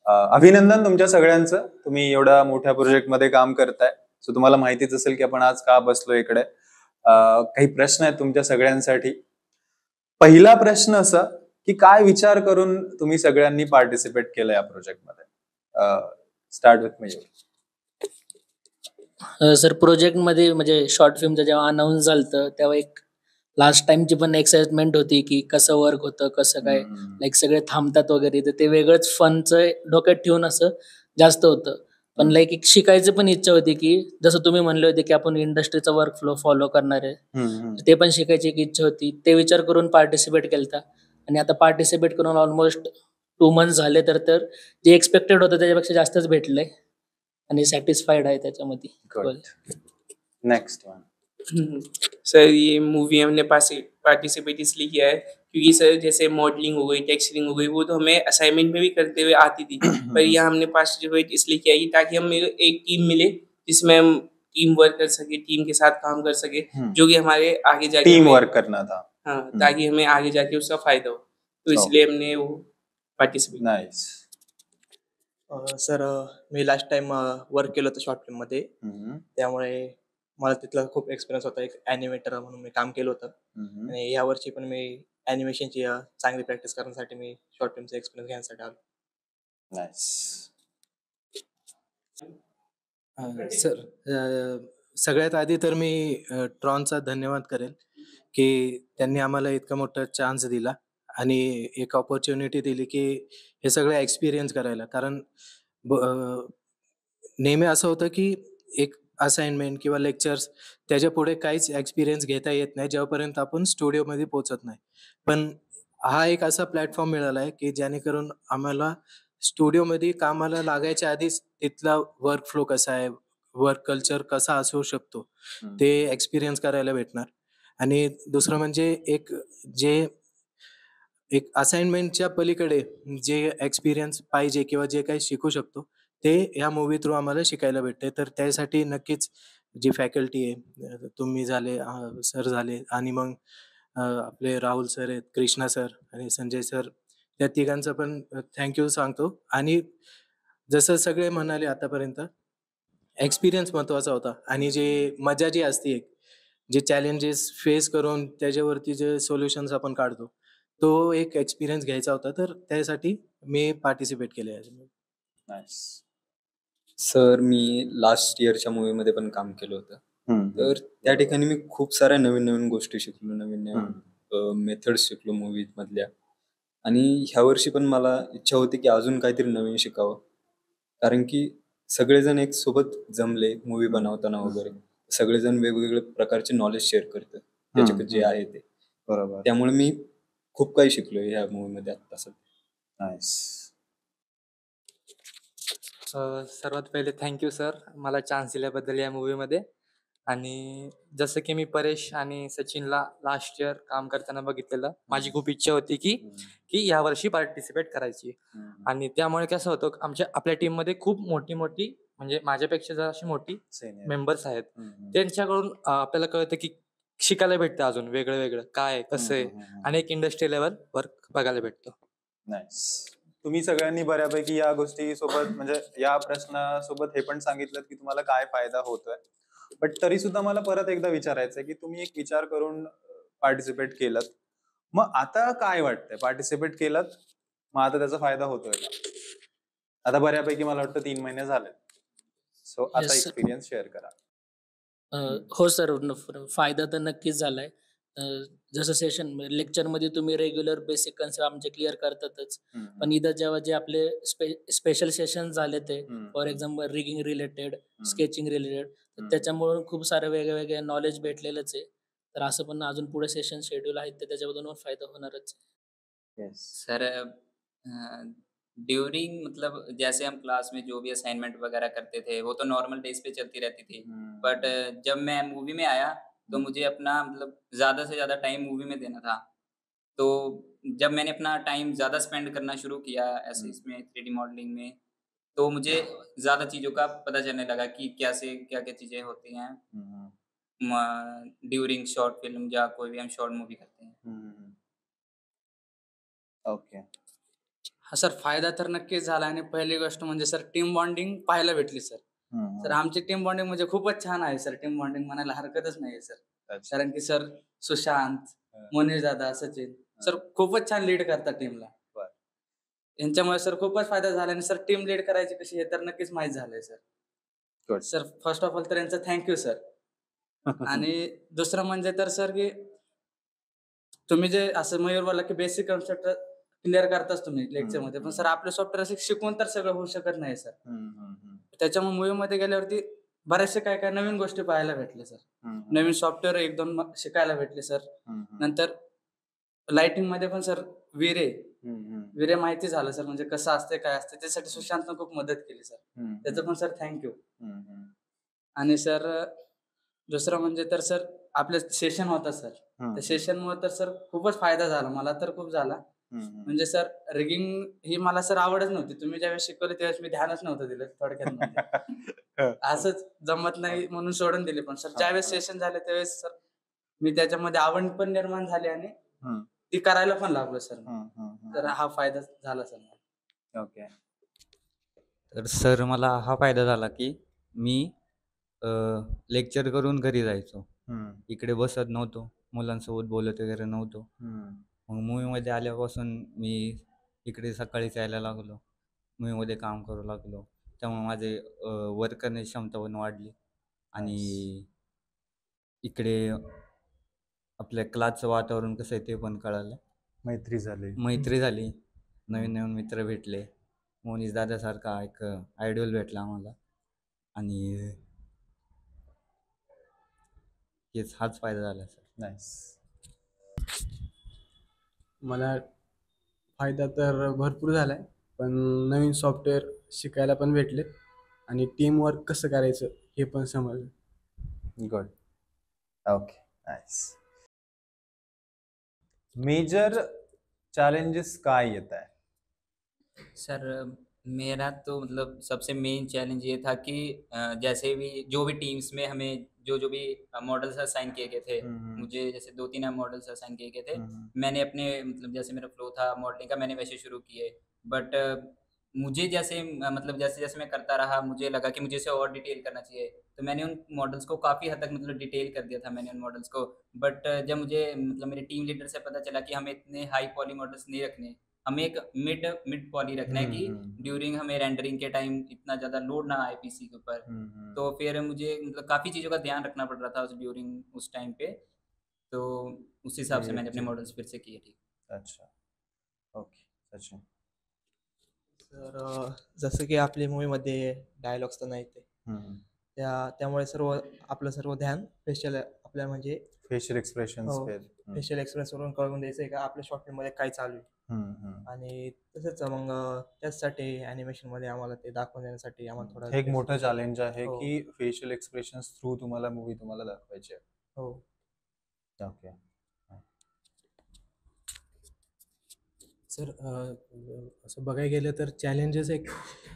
अभिनंदन तुमच्या सगळ्यांचं. तुम्ही एवढ्या मोठ्या प्रोजेक्टमध्ये काम करताय. सो तुम्हाला माहितीच असेल की आपण आज का बसलो इकडे. काही प्रश्न आहेत तुमच्या सगळ्यांसाठी. पहिला प्रश्न असा की काय विचार करून तुम्ही सगळ्यांनी पार्टिसिपेट केलं या प्रोजेक्टमध्ये. Start with me. सर प्रोजेक्टमध्ये म्हणजे शॉर्ट फिल्मचं जेव्हा अनाऊन्स झालं तेव्हा एक लास्ट टाइमची पण एक्साइटमेंट होती की कसं वर्क होतं कसं काय, लाईक सगळे थांबतात वगैरे, तर ते वेगळंच फनचं डोक्यात ठेवून असं जास्त होतं. पण लाईक एक शिकायची पण इच्छा होती की जसं तुम्ही म्हणले होते की आपण इंडस्ट्रीचा वर्क फ्लो फॉलो करणार आहे, ते पण शिकायची एक इच्छा होती. ते विचार करून पार्टिसिपेट केलता आणि आता पार्टिसिपेट करून ऑलमोस्ट 2 मंथ झाले, तर जे एक्सपेक्टेड होतं त्याच्यापेक्षा जास्तच भेटलंय आणि सॅटिस्फाईड आहे त्याच्यामध्ये. गुड. Next one. सर ये मूवी हमने पार्टिसिपेट इसलिए किया है क्योंकि सर जैसे मॉडलिंग हो गई, टेक्सचरिंग हो गई, वो तो हमें असाइनमेंट में भी करते हुए आती थी, पर यहाँ हमने पार्टिसिपेट इसलिए किया कि ताकि हम एक टीम मिले जिसमें हम टीम वर्क कर सके, टीम के साथ काम कर सके, जो कि हमारे आगे जाके टीम वर्क करना था. हाँ, ताकि हमें आगे जाके उसका फायदा हो, तो इसलिए हमने वो पार्टिसिपेट. नाइस. सर मी लास्ट टाइम वर्क केलं होतं शॉर्ट फिल्ममध्ये, त्यामुळे मला तिथला खूप एक्सपिरियन्स होता. एक ॲनिमेटर म्हणून मी काम केलं होतं आणि यावर्षी पण मी ॲनिमेशनची चांगली प्रॅक्टिस करण्यासाठी मी शॉर्ट फिल्मचा एक्सपिरियन्स घेण्यासाठी आलो. नाइस. सर सगळ्यात आधी तर मी ट्रॉनचा धन्यवाद करेल की त्यांनी आम्हाला इतका मोठा चान्स दिला आणि एक ऑपॉर्च्युनिटी दिली की हे सगळं एक्सपिरियन्स करायला. कारण नेहमी असं होतं की एक असाइनमेंट किंवा लेक्चर्स त्याच्या पुढे काहीच एक्सपिरियन्स घेता येत नाही जेव्हापर्यंत आपण स्टुडिओमध्ये पोहोचत नाही. पण हा एक असा प्लॅटफॉर्म मिळाला आहे की जेणेकरून आम्हाला स्टुडिओमध्ये कामाला लागायच्या आधीच तिथला वर्क फ्लो कसा आहे, वर्क कल्चर कसा असू शकतो ते एक्सपिरियन्स करायला भेटणार. आणि दुसरं म्हणजे एक असाइनमेंटच्या पलीकडे जे एक्सपिरियन्स पाहिजे किंवा जे काही शिकू शकतो ते या मूवी थ्रू आम्हाला शिकायला भेटते. तर त्यासाठी नक्कीच जी फॅकल्टी आहे, तुम्ही झाले, सर झाले आणि मग आपले राहुल सर आहेत, कृष्णा सर आणि संजय सर, त्या तिघांचं पण थँक्यू सांगतो. आणि जसं सगळे म्हणाले आतापर्यंत एक्सपिरियन्स महत्त्वाचा होता आणि जे मजा जी असते, एक जे चॅलेंजेस फेस करून त्याच्यावरती जे सोल्युशन्स आपण काढतो, तो एक एक्सपिरियन्स घ्यायचा होता. तर त्यासाठी मी पार्टिसिपेट केलं याच्यामध्ये. नाइस. सर मी लास्ट इयरच्या मूवीमध्ये पण काम केलं होतं. तर त्या ठिकाणी मी खूप साऱ्या नवीन नवीन गोष्टी शिकलो, नवीन नवीन मेथड्स शिकलो मूवी मधल्या. आणि ह्या वर्षी पण मला इच्छा होती की अजून काहीतरी नवीन शिकावं, कारण की सगळेजण एक सोबत जमले मूवी बनवताना वगैरे, सगळेजण वेगवेगळे प्रकारचे नॉलेज शेअर करतात त्याच्याकडे जे आहे ते. बरोबर. त्यामुळे मी खूप काही शिकलोय ह्या मूवीमध्ये आता सध्या. नाइस. सर्वात पहिले थँक्यू सर, मला चान्स दिल्याबद्दल या मूवीमध्ये. आणि जसं की मी परेश आणि सचिनला लास्ट इयर काम करताना बघितलेलं, माझी खूप इच्छा होती की यावर्षी पार्टिसिपेट करायची. आणि त्यामुळे कसं होतं, आपल्या टीममध्ये खूप मोठी म्हणजे माझ्यापेक्षा जराशी मोठी मेंबर्स आहेत, त्यांच्याकडून आपल्याला कळतं की शिकायला भेटतं अजून वेगळं काय कसं आहे, आणि एक इंडस्ट्री लेवल वर्क बघायला भेटतो. नाइस. तुम्ही सगळ्यांनी बऱ्यापैकी या गोष्टी सोबत म्हणजे या प्रश्नासोबत हे पण सांगितलं की तुम्हाला काय फायदा होतोय. बट तरी सुद्धा मला परत एकदा विचारायचंय की तुम्ही एक विचार करून पार्टिसिपेट केलं, मग आता काय वाटतंय? पार्टिसिपेट केलं, मग आता त्याचा फायदा होतोय का? आता बऱ्यापैकी मला वाटतं 3 महिने झाले. सो आता एक्सपिरियन्स शेअर करा. हो सर, फायदा तर नक्कीच झालाय. जसं सेशन लेक्चरमध्ये तुम्ही रेग्युलर बेसिक कन्सेप्ट आमचे क्लिअर करतातच, पण इथं जेव्हा जे आपले स्पेशल सेशन झाले ते for example rigging related, sketching related, तर त्याच्यामुळे खूप सारे वेगवेगळे नॉलेज भेटलेलंच आहे. तर असं पण अजून पुढे सेशन शेड्यूल आहेत, तर त्याच्यामधून फायदा होणारच. सर ड्यूरिंग मतलब जैसे हम क्लास में जो भी असाइनमेंट वगैरह करते थे वो तो नॉर्मल डेज पे चलती रहती थी, बट जब मैं मूवी में आया तो मुझे अपना मतलब ज़्यादा से ज़्यादा टाइम मूवी में देना था. तो जब मैंने अपना टाइम ज़्यादा स्पेंड करना शुरू किया ऐसे इसमें 3D मॉडलिंग में, तो मुझे ज़्यादा चीज़ों का पता चलने लगा कि कैसे क्या-क्या चीज़ें होती हैं ड्यूरिंग शॉर्ट फिल्म या कोई भी हम शॉर्ट मूवी करते हैं. ओके. हा सर, फायदा तर नक्कीच झाला आणि पहिली गोष्ट म्हणजे सर टीम बॉन्डिंग पाहायला भेटली सर. सर आमची टीम बॉन्डिंग म्हणजे खूपच छान आहे सर. टीम बॉन्डिंग म्हणायला हरकतच नाहीये सर. अच्छा. कारण की सर सुशांत, हा. मनीष दादा, सचिन सर खूपच छान लीड करतात टीमला. बरं. यांच्यामुळे सर खूपच फायदा झाला आणि सर टीम लीड करायची कशी हे तर नक्कीच माहीत झालंय sir. Good. Sir first of all तर यांचं थँक्यू सर. आणि दुसरं म्हणजे तर सर की तुम्ही जे असं मयूर बोलला की बेसिक कन्सेप्ट क्लिअर करताच तुम्ही लेक्चर मध्ये, पण सर आपलं सॉफ्टवेअर असं शिकवून तर सगळं होऊ शकत नाही सर. त्याच्यामुळे मूवी मध्ये गेल्यावरती बऱ्याचशा काय काय नवीन गोष्टी पाहायला भेटल्या सर. नवीन सॉफ्टवेअर एक दोन शिकायला भेटले सर. नंतर लाइटिंग मध्ये पण सर विरे माहिती झालं सर, म्हणजे कसं असते काय असते त्यासाठी सुशांतनं खूप मदत केली सर. त्याचं पण सर थँक्यू. आणि सर दुसरं म्हणजे तर सर आपलं सेशन होता सर, त्या सेशनमुळे तर सर खूपच फायदा झाला, मला तर खूप झाला. म्हणजे सर रिगिंग ही मला सर आवडच नव्हती. तुम्ही ज्यावेळेस शिकवले त्यावेळेस मी ध्यानच नव्हतं दिलं थोडक्यात म्हणजे. असंच जमत नाही म्हणून सोडून दिले. पण सर ज्यावेळेस सेशन झाले त्यावेळेस सर मी त्याच्यामध्ये आवड पण निर्माण झाली आणि ती करायला पण लागलो सर. तर हा फायदा झाला सर मला. ओके. तर सर मला हा फायदा झाला की मी लेक्चर करून घरी जायचो. इकडे बसत नव्हतो, मुलांसोबत बोलत वगैरे नव्हतो. मग मूवीमध्ये आल्यापासून मी इकडे सकाळीच यायला लागलो, मूवीमध्ये काम करू लागलो. त्यामुळे माझे वर्क करण्याची क्षमता पण वाढली आणि इकडे आपल्या क्लासचं वातावरण कसं आहे ते पण कळालं. मैत्री झाली, नवीन नवीन मित्र भेटले. मोनीश दादासारखा एक आयडॉल भेटला आम्हाला आणि हाच फायदा झाला सर. नाईस. मला फायदा तर भरपूर झाला आहे, पण नवीन सॉफ्टवेअर शिकायला पण भेटले आणि टीमवर्क कसं करायचं हे पण समजलं. Good. Okay. Nice. Major challenges काय येत है? सर मेरा तो मतलब सबसे मेन चैलेंज ये था कि जैसे भी जो भी टीम्स में हमें जो भी मॉडल्स असाइन किए गए थे, मुझे जैसे 2-3 मॉडल्स असाइन किए गए थे, मैंने अपने मतलब जैसे मेरा फ्लो था मॉडलिंग का मैंने वैसे शुरू किए. बट मुझे जैसे मतलब जैसे जैसे मैं करता रहा मुझे लगा कि मुझे इसे और डिटेल करना चाहिए, तो मैंने उन मॉडल्स को काफ़ी हद तक मतलब डिटेल कर दिया था मैंने उन मॉडल्स को. बट जब मुझे मतलब मेरे टीम लीडर से पता चला कि हमें इतने हाई पॉली मॉडल्स नहीं रखने, हमें एक मिड पॉली रखना है कि ड्यूरिंग हमें रेंडरिंग के टाइम इतना ज़्यादा लोड ना आए पीसी के ऊपर. तो फिर मुझे मतलब काफ़ी चीज़ों का ध्यान रखना पड़ रहा था ड्यूरिंग उस टाइम पे, तो उस हिसाब से मैंने अपने मॉडल्स फिर से किए. ठीक. अच्छा. ओके. सचिन. तर जसं की आपल्या मूवीमध्ये डायलॉग्स तर नाही ते, त्यामुळे आपलं सर्व ध्यान फेशियल आपल्या म्हणजे फेशियल एक्सप्रेशन्स फेशियल एक्सप्रेशनवरून कळून द्यायचं आहे का आपल्या शॉर्टफिल्ममध्ये काय चालू आहे. आणि तसंच मग त्याचसाठी ॲनिमेशन मध्ये आम्हाला ते दाखवून देण्यासाठी आम्हाला थोडा एक मोठं चॅलेंज आहे की फेशियल एक्सप्रेशन्स थ्रू तुम्हाला मूवी तुम्हाला दाखवायची आहे. हो. ओके. सर असं बघायला गेलं तर चॅलेंजेस एक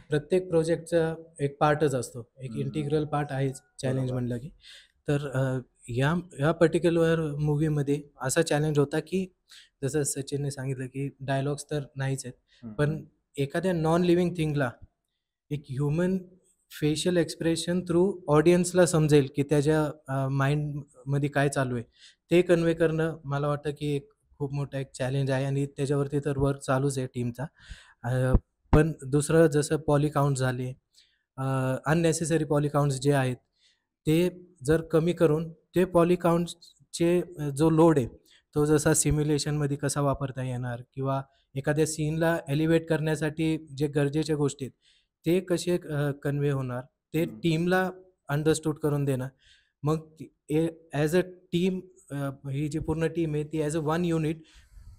प्रत्येक प्रोजेक्टचा एक पार्टच असतो, एक इंटिग्रल पार्ट आहेच चॅलेंज म्हणलं की. तर या पर्टिक्युलर मूवीमध्ये असा चॅलेंज होता की जसं सचिनने सांगितलं की डायलॉग्स तर नाहीच आहेत, पण एखाद्या नॉन लिव्हिंग थिंगला एक ह्युमन फेशियल एक्सप्रेशन थ्रू ऑडियन्सला समजेल की त्याच्या माइंडमध्ये काय चालू आहे ते कन्वे करणं मला वाटतं की एक खूप मोठा एक चॅलेंज आहे आणि त्याच्यावरती तर वर्क चालूच आहे टीमचा. पण दुसरं जसं पॉली काउंट झाले, अननेसेसरी पॉली काउंट्स जे आहेत ते जर कमी करून ते पॉली काउंट्सचे जो लोड आहे तो जसा सिम्युलेशनमध्ये कसा वापरता येणार किंवा एखाद्या सीनला एलिव्हेट करण्यासाठी जे गरजेच्या गोष्टी आहेत ते कसे कन्वे होणार ते टीमला अंडरस्टूड करून देणं. मग ॲज अ टीम ही जी पूर्ण टीम आहे ती ॲज अ वन युनिट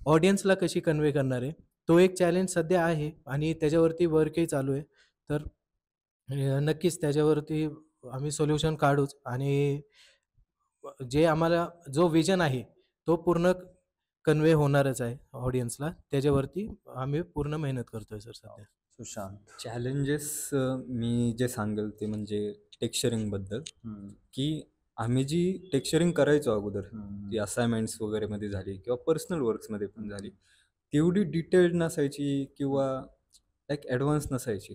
ऑडियन्सला कशी कन्वे करणार आहे तो एक चॅलेंज सध्या आहे आणि त्याच्यावरती वर्कही चालू आहे. तर नक्कीच त्याच्यावरती आम्ही सोल्युशन काढूच आणि जे आम्हाला जो विजन आहे तो पूर्ण कन्वे होणारच आहे ऑडियन्सला, त्याच्यावरती आम्ही पूर्ण मेहनत करतोय सर सध्या. सुशांत. चॅलेंजेस मी जे सांगेल ते म्हणजे टेक्स्चरिंगबद्दल, की आम्ही जी टेक्स्चरिंग करायचो अगोदर ती असाइनमेंट्स वगैरे मध्ये झाली किंवा पर्सनल वर्क्समध्ये पण झाली, तेवढी डिटेल्ड नसायची किंवा लाईक ॲडव्हान्स नसायची.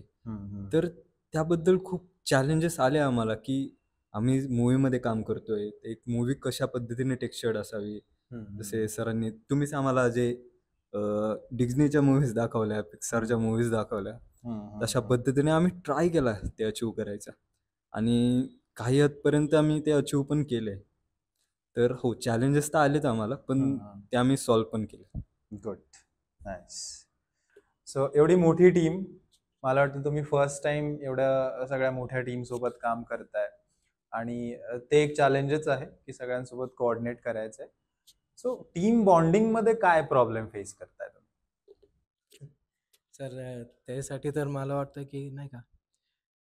तर त्याबद्दल खूप चॅलेंजेस आले आम्हाला, की आम्ही मूवीमध्ये काम करतोय, एक मूवी कशा पद्धतीने टेक्स्चर्ड असावी. जसे सरांनी तुम्हीच आम्हाला जे डिझनीच्या मूव्हीज दाखवल्या, पिक्सारच्या मूव्हीज दाखवल्या, तशा पद्धतीने आम्ही ट्राय केला ते अचीव करायचा आणि काही हदपर्यंत आम्ही ते अचीव पण केले. तर हो, चॅलेंजेस तर आलेच आम्हाला, पण ते आम्ही सॉल्व्ह पण केले. Good, nice. सो एवढी मोठी टीम, मला वाटतं तुम्ही फर्स्ट टाइम एवढ्या सगळ्या मोठ्या टीम सोबत काम करताय आणि ते एक चॅलेंजच आहे की सगळ्यांसोबत कोऑर्डिनेट करायचंय. सो टीम बॉन्डिंग मध्ये काय प्रॉब्लेम फेस करताय तुम्ही? सर त्यासाठी तर मला वाटतं की नाही का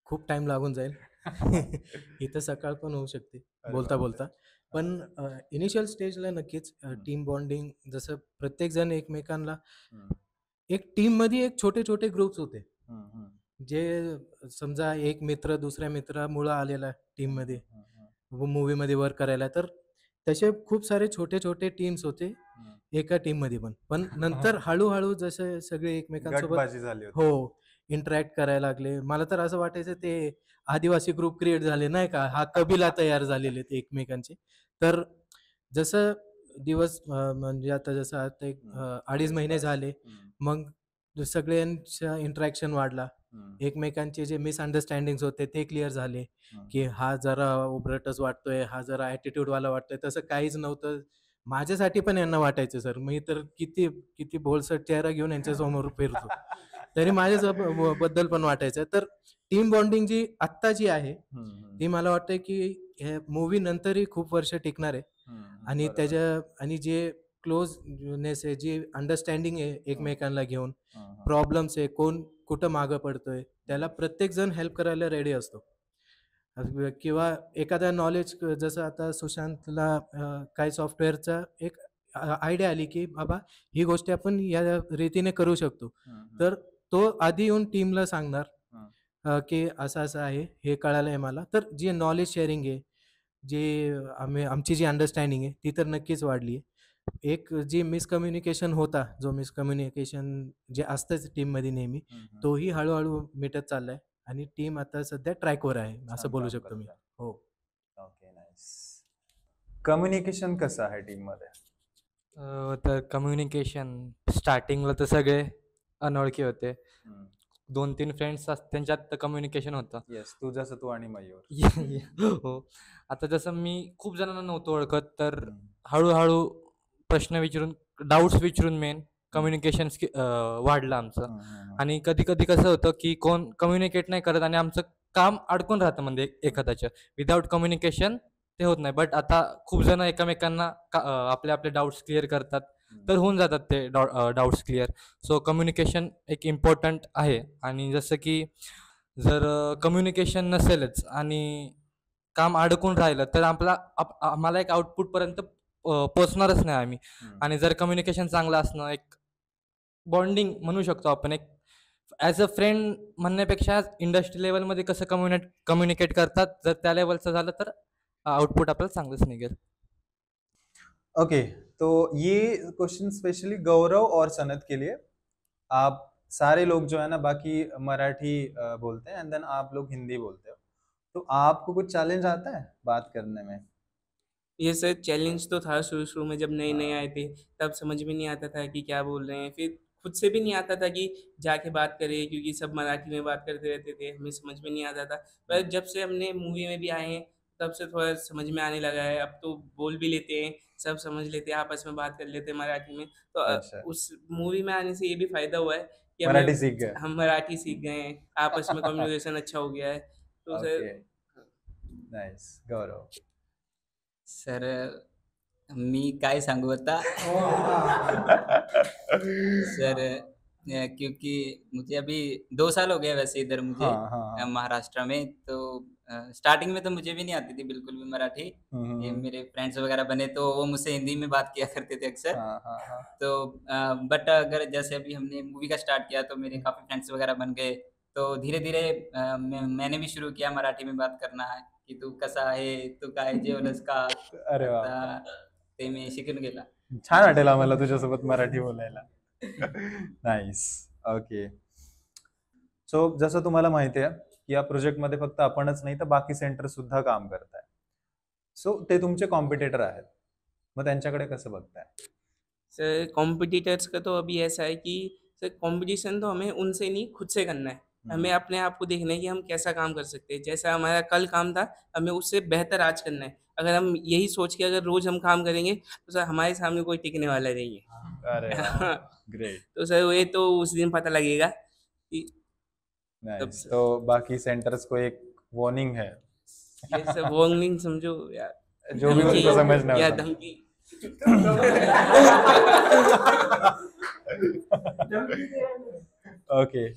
खूप टाइम लागून जाईल. इथं सकाळ पण होऊ शकते बोलता बोलता. पण इनिशियल स्टेजला नक्कीच टीम बॉन्डिंग, जसं प्रत्येक जण एकमेकांना, एक टीम मध्ये एक छोटे छोटे ग्रुप्स होते जे समजा एक मित्र दुसऱ्या मित्रामुळं आलेला टीम मध्ये मूवी मध्ये वर्क करायला, तर तसे खूप सारे छोटे छोटे टीम्स होते एका टीम मध्ये. पण नंतर हळूहळू जसे सगळे एकमेकांसोबत गटबाजी झाली होती. हो इंटरॅक्ट करायला लागले. मला तर असं वाटायचं ते आदिवासी ग्रुप क्रिएट झाले नाही का, हा कबिला तयार झालेले ते एकमेकांचे. तर जसं दिवस म्हणजे आता एक 2.5 महिने झाले, मग सगळ्यांच्या इंटरॅक्शन वाढला, एकमेकांचे जे मिसअंडरस्टँडिंग्स होते ते क्लिअर झाले, की हा जरा उभरटच वाटतोय, हा जरा ॲटिट्यूड वाला वाटतोय. तसं काहीच नव्हतं. माझ्यासाठी पण यांना वाटायचं सर, मी तर किती किती भोळसट चेहरा घेऊन यांच्यासमोर फिरतो, तरी माझ्या बद्दल पण वाटायचं. तर टीम बॉन्डिंग जी आत्ता जी आहे ती मला वाटतं की मूवी नंतरही खूप वर्ष टिकणार आहे. आणि आणि जे क्लोजनेस आहे, जी अंडरस्टँडिंग आहे एकमेकांना घेऊन, प्रॉब्लेम्स आहे, कोण कुठं मागं पडतोय, त्याला प्रत्येक जण हेल्प करायला रेडी असतो. किंवा एखादा नॉलेज, जसं आता सुशांतला काही सॉफ्टवेअरचा एक आयडिया आली की बाबा ही गोष्ट आपण या रीतीने करू शकतो, तर तो आधी येऊन टीमला सांगणार की असं असं आहे, हे कळालं आहे मला. तर जे नॉलेज शेअरिंग आहे, जे आमची जी अंडरस्टँडिंग आहे ती तर नक्कीच वाढली आहे. एक जी मिसकम्युनिकेशन होता, जो मिसकम्युनिकेशन जे असतंच टीममध्ये नेहमी, तोही हळूहळू मिटत चाललाय आणि टीम आता सध्या ट्रॅकवर आहे असं बोलू शकतो मी. हो. Okay, nice. कम्युनिकेशन कसं आहे टीम मध्ये? तर कम्युनिकेशन स्टार्टिंगला तर सगळे अनोळखी होते. 2-3 फ्रेंड्स त्यांच्यात कम्युनिकेशन होतं. येस, तू आणि मयूर. हो. आता जसं मी खूप जणांना नव्हतं ओळखत, तर हळूहळू प्रश्न विचारून, डाऊट्स विचारून मेन कम्युनिकेशन वाढलं आमचं. आणि कधी कधी कसं होतं की कोण कम्युनिकेट नाही करत आणि आमचं काम अडकून राहतं म्हणजे एखाद्याच्या. विदाऊट कम्युनिकेशन ते होत नाही. बट आता खूप जण एकमेकांना आपले आपले डाऊट्स क्लिअर करतात, तर होऊन जातात ते डाऊट्स क्लिअर. सो कम्युनिकेशन एक इम्पॉर्टंट आहे. आणि जसं की जर कम्युनिकेशन नसेलच आणि काम अडकून राहिलं, तर आम्हाला एक आउटपुटपर्यंत पोचणारच नाही आम्ही. आणि जर कम्युनिकेशन चांगलं असणं, एक बॉन्डिंग म्हणू शकतो आपण, एक ॲज अ फ्रेंड म्हणण्यापेक्षा इंडस्ट्री लेवलमध्ये कसं कम्युनिकेट करतात, जर त्या लेवलचं झालं तर आउटपुट आपल्याला चांगलंच निघेल. ओके, तो ये क्वेश्चन स्पेशली गौरव और सनत के लिए. आप सारे लोग जो है ना बाकी मराठी बोलते हैं एंड देन आप लोग हिंदी बोलते हो, तो आपको कुछ चैलेंज आता है बात करने में? ये सर चैलेंज तो था शुरू में, जब नए नए आए थे तब समझ में नहीं आता था कि क्या बोल रहे हैं. फिर खुद से भी नहीं आता था कि जाके बात करें, क्योंकि सब मराठी में बात करते रहते थे, हमें समझ में नहीं आता था. पर जब से हमने मूवी में भी आए हैं तब से थोड़ा समझ में आने लगा है. अब तो बोल भी लेते हैं, सब समझ लेते हैं, आपस में बात कर लेते हैं मराठी में. तो अच्छा. उस मूवी में आने से ये भी फायदा हुआ है कि मराठी सीख गए. हम मराठी सीख गए हैं, आपस में कम्युनिकेशन अच्छा हो गया है. तो सर नाइस. गौरव सर, मी काय सांगू आता. सर क्योंकि मुझे अभी 2 साल हो गए वैसे इधर मुझे. महाराष्ट्र में. तो स्टार्टिंग में तो मुझे भी नहीं आती थी बिल्कुल भी मराठी. ये मेरे फ्रेंड्स वगैरह बने तो वो मुझसे हिंदी में बात किया करते थे अक्सर. तो बट अगर जैसे अभी हमने मूवी का स्टार्ट किया तो मेरे काफ़ी फ्रेंड्स वगैरह बन गए. तो धीरे धीरे मैंने भी शुरू किया मराठी में बात करना है की तू कसा आहे, तू काय जेवलंस का. अरे वा, ते मी शिकून गेला. छान वाटेल आम्हाला तुझ्यासोबत मराठी बोलायला. नाईस. ओके. सो जसं तुम्हाला माहिती आहे की या प्रोजेक्टमध्ये फक्त आपणच नाही तर बाकी सेंटर सुद्धा काम करत आहे. सो ते तुमचे कॉम्पिटिटर आहेत, मग त्यांच्याकडे कसं बघताय? सर कॉम्पिटिटर्स का तो अभी ऐसा है कि सर कंपटीशन तो हमें उनसे नहीं खुद से करना है। हमें अपने आप को देखना है कि हम कैसा काम कर सकते हैं। जैसा हमारा कल काम था, हमें उससे बेहतर आज करना है। अगर हम यही सोच के अगर रोज हम काम करेंगे तो सर हमारे सामने कोई टिकने वाला नहीं है। अरे वाह, ग्रेट. तो सर ये तो उस दिन पता लगेगा कि नाइस. तो बाकी सेंटर्स को एक वार्निंग है. ये सब वार्निंग समझो या जो भी धमकी उनको समझना या होता. धमकी। ओके.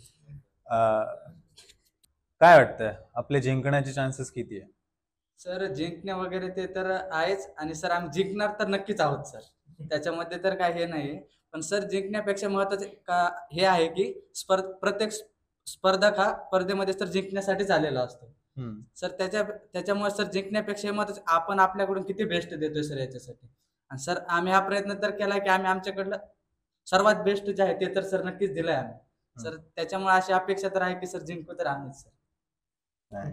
काय वाटतंय आपले जिंकण्याचे चान्सेस किती आहे? सर जिंकणे वगैरे ते तर आहेच आणि सर आम्ही जिंकणार तर नक्कीच आहोत सर. त्याच्यामध्ये तर काय हे नाही. पण सर जिंकण्यापेक्षा महत्वाचे का हे आहे की प्रत्येक स्पर्धक हा स्पर्धेमध्ये सर जिंकण्यासाठी आलेला असतो. सर त्याच्यामुळे सर जिंकण्यापेक्षा महत्वाचं आपण आपल्याकडून किती बेस्ट देतोय सर याच्यासाठी. आणि सर आम्ही हा प्रयत्न तर केला की आम्ही आमच्याकडलं सर्वात बेस्ट जे आहे ते तर सर नक्कीच दिलंय आम्ही. सर त्याच्यामुळे अशी अपेक्षा तर आहे की सर जिंकू तर आम्हीच सर.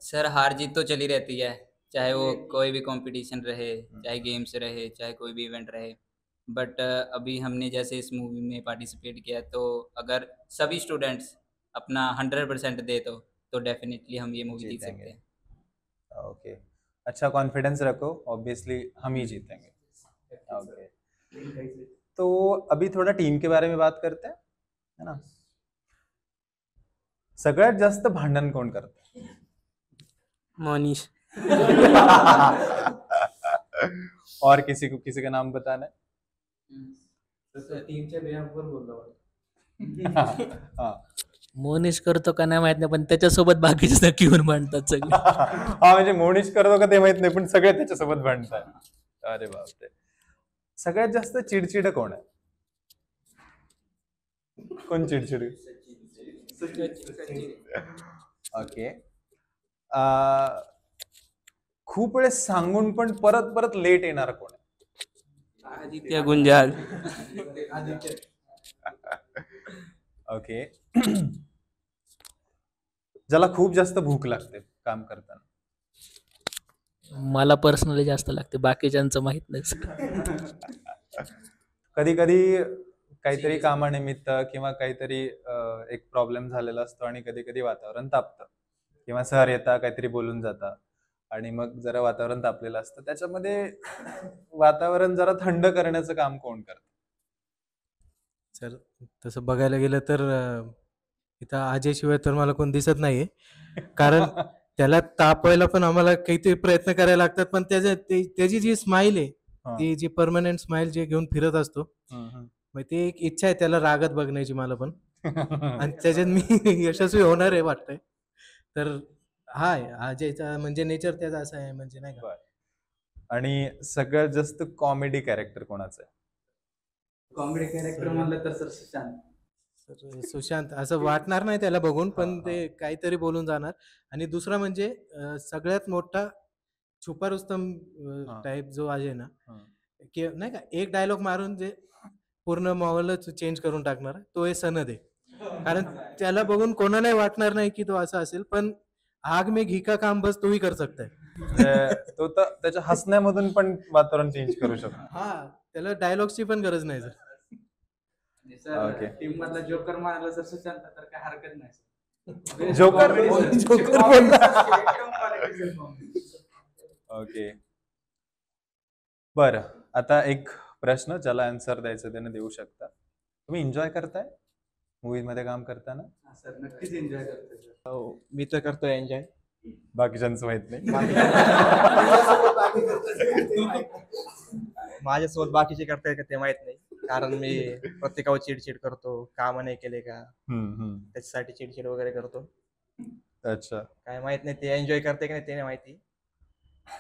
सर हार जीत तो चली रहती है, चाहे वो कोई भी कंपटीशन रहे, चाहे गेम्स रहे, चाहे कोई भी इवेंट रहे. बट अभी हमने जैसे इस मूवी में पार्टिसिपेट किया तो अगर सभी स्टूडेंट्स अपना 100% दे तो डेफिनेटली हम ये मूवी जीत सकते हैं. ओके. अच्छा कॉन्फिडेंस रखो, ऑब्वियसली हम ही जीतेंगे. ओके. तो अभी थोड़ा टीम के बारे में बात करते हैं, है ना. सगळ्यात जास्त भांडण कोण करतं? मोनिश. और किसी का नाम बताना है? टीमच्या बिहाफवर बोललो. हाँ. मोनिश करतो का नाही माहित नाही, पण त्याच्यासोबत बाकीचे नक्की येऊन भांडतात सगळे. हा म्हणजे मोनिश करतो का ते माहित नाही, पण सगळे त्याच्यासोबत भांडतात. अरे बापरे. सगळ्यात जास्त चिडचिड कोण आहे? कोण चिडचिड? ओके. खूप वेळेस सांगून पण परत परत लेट येणार कोण आहे? आदित्य गुंजाल. ओके. ज्याला खूप जास्त भूक लागते काम करताना? मला पर्सनली जास्त लागते, बाकीच्यांचं माहित नाही. कधी कधी काहीतरी कामानिमित्त किंवा काहीतरी एक प्रॉब्लेम झालेला असतो आणि कधी कधी वातावरण तापतं किंवा सर येतात काहीतरी बोलून जातात आणि मग जरा वातावरण तापलेलं असतं, त्याच्यामध्ये वातावरण जरा थंड करण्याचं काम कोण करतं? सर तसं बघायला गेलं तर इथं अजय शिवाय तर मला कोण दिसत नाहीये. कारण त्याला तापवायला पण आम्हाला काहीतरी प्रयत्न करायला लागतात, पण त्याची जी स्माइल आहे, ती जी परमनंट स्माइल जे घेऊन फिरत असतो, मग ती एक इच्छा आहे त्याला रागत बघण्याची मला पण. आणि त्याच्यात मी यशस्वी होणार आहे वाटतंय. तर हाय अजयचा म्हणजे नेचर त्याचा असं आहे, म्हणजे नाही का. आणि सगळ्यात जास्त कॉमेडी कॅरेक्टर कोणाचं आहे? कॉमेडी कॅरेक्टर म्हणलं तर सर सुशांत. सुशांत असं वाटणार नाही त्याला बघून, पण ते काहीतरी बोलून जाणार. आणि दुसरा म्हणजे सगळ्यात मोठा छुपा रुस्तम टाइप जो आहे ना, की नाही का, एक डायलॉग मारून जे पूर्ण माहोलच चेंज करून टाकणार, तो आहे सनद आहे. कारण त्याला बघून कोणालाही वाटणार नाही की तो असा असेल, पण आग में घी का काम बस तोही कर सकता है. तो तर त्याच्या हसण्यामधून पण वातावरण चेंज करू शकतो. हा, त्याला डायलॉग्सची पण गरज नाही सर. सर टीम मधला जोकर मारला सर सुशांत तर काय हरकत नाही. Joker okay. बरं, आता एक प्रश्न ज्याला आन्सर द्यायचं त्याने देऊ शकता. तुम्ही एन्जॉय करताय मूवी मध्ये काम करताना? सर नक्कीच एन्जॉय करतोय. मी तर करतोय एन्जॉय. बाकीच्यांचं माहित नाही. माझ्यासोबत बाकीचे करताय का ते माहित नाही, कारण मी प्रत्येकावर चिडचिड करतो, काम नाही केले का त्याच्यासाठी चिडचिड वगैरे करतो. अच्छा. काय माहित नाही ते एन्जॉय करते की नाही ते नाही माहिती.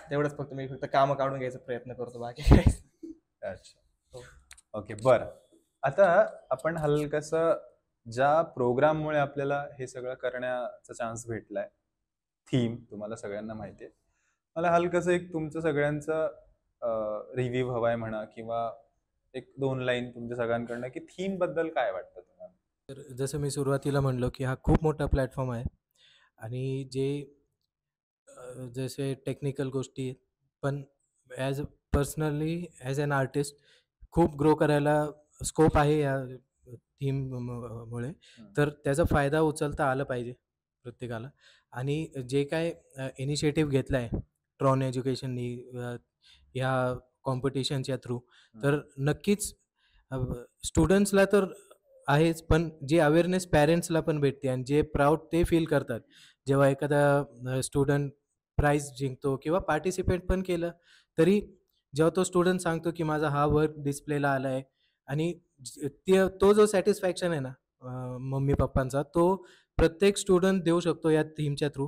तेवढंच फक्त मी काम काढून घ्यायचा प्रयत्न करतो, बाकी काय. अच्छा. ओके. बरं, आता आपण हलकसं ज्या प्रोग्राममुळे आपल्याला हे सगळं करण्याचा चान्स भेटलाय, थीम तुम्हाला सगळ्यांना माहिती आहे, मला हलकसं एक तुमचं सगळ्यांचं रिव्ह्यू हवाय म्हणा किंवा एक 2 लाईन तुमच्या सगळ्यांकडनं की थीम बद्दल काय वाटतं तुम्हाला? तर जसं मी सुरुवातीला म्हणलो की हा खूप मोठा प्लॅटफॉर्म आहे आणि जे जसे टेक्निकल गोष्टी आहेत, पण as personally as an artist खूप ग्रो करायला स्कोप आहे या थीम मुळे. तर त्याचा फायदा उचलता आला पाहिजे प्रत्येकाला. आणि जे काय इनिशिएटिव्ह घेतला आहे ट्रॉन एज्युकेशननी ह्या कॉम्पिटिशनच्या थ्रू, तर नक्कीच स्टुडंट्सला तर आहेच, पण जे अवेअरनेस पॅरेंट्सला पण भेटते आणि जे प्राऊड ते फील करतात जेव्हा एखादा स्टुडंट प्राइज जिंकतो किंवा पार्टिसिपेट पण केलं, तरी जेव्हा तो स्टुडंट सांगतो की माझा हा वर्क डिस्प्लेला आला आहे आणि तो जो सॅटिस्फॅक्शन आहे ना मम्मी पप्पांचा, तो प्रत्येक स्टुडंट देऊ शकतो या थीमच्या थ्रू.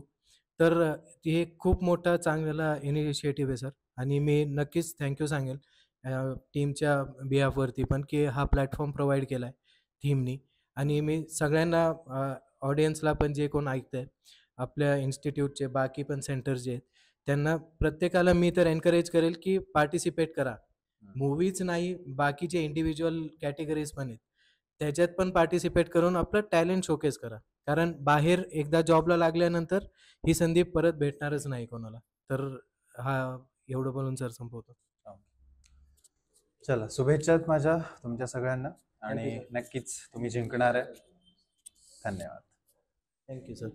तर हे खूप मोठा चांगला इनिशिएटिव्ह आहे सर. आणि मी नक्कीच थँक्यू सांगेल टीमच्या बिहाफवरती पण की हा प्लॅटफॉर्म प्रोव्हाइड केला आहे थीमनी. आणि मी सगळ्यांना ऑडियन्सला पण जे कोण ऐकतंय, आपल्या इन्स्टिट्यूटचे बाकी पण सेंटर्स जे आहेत, त्यांना प्रत्येकाला मी तर एन्करेज करेल की पार्टिसिपेट करा. मूव्हीज नाही, बाकीचे इंडिव्हिज्युअल कॅटेगरीज पण आहेत, त्याच्यात पण पार्टिसिपेट करून आपलं टॅलेंट शोकेस करा. कारण बाहेर एकदा जॉबला लागल्यानंतर ही संधी परत भेटणारच नाही कोणाला. तर हा एवढं बोलून सर संपवतो. चला, शुभेच्छा आहेत माझ्या तुमच्या सगळ्यांना आणि नक्कीच तुम्ही जिंकणार आहे. धन्यवाद. Thank you sir.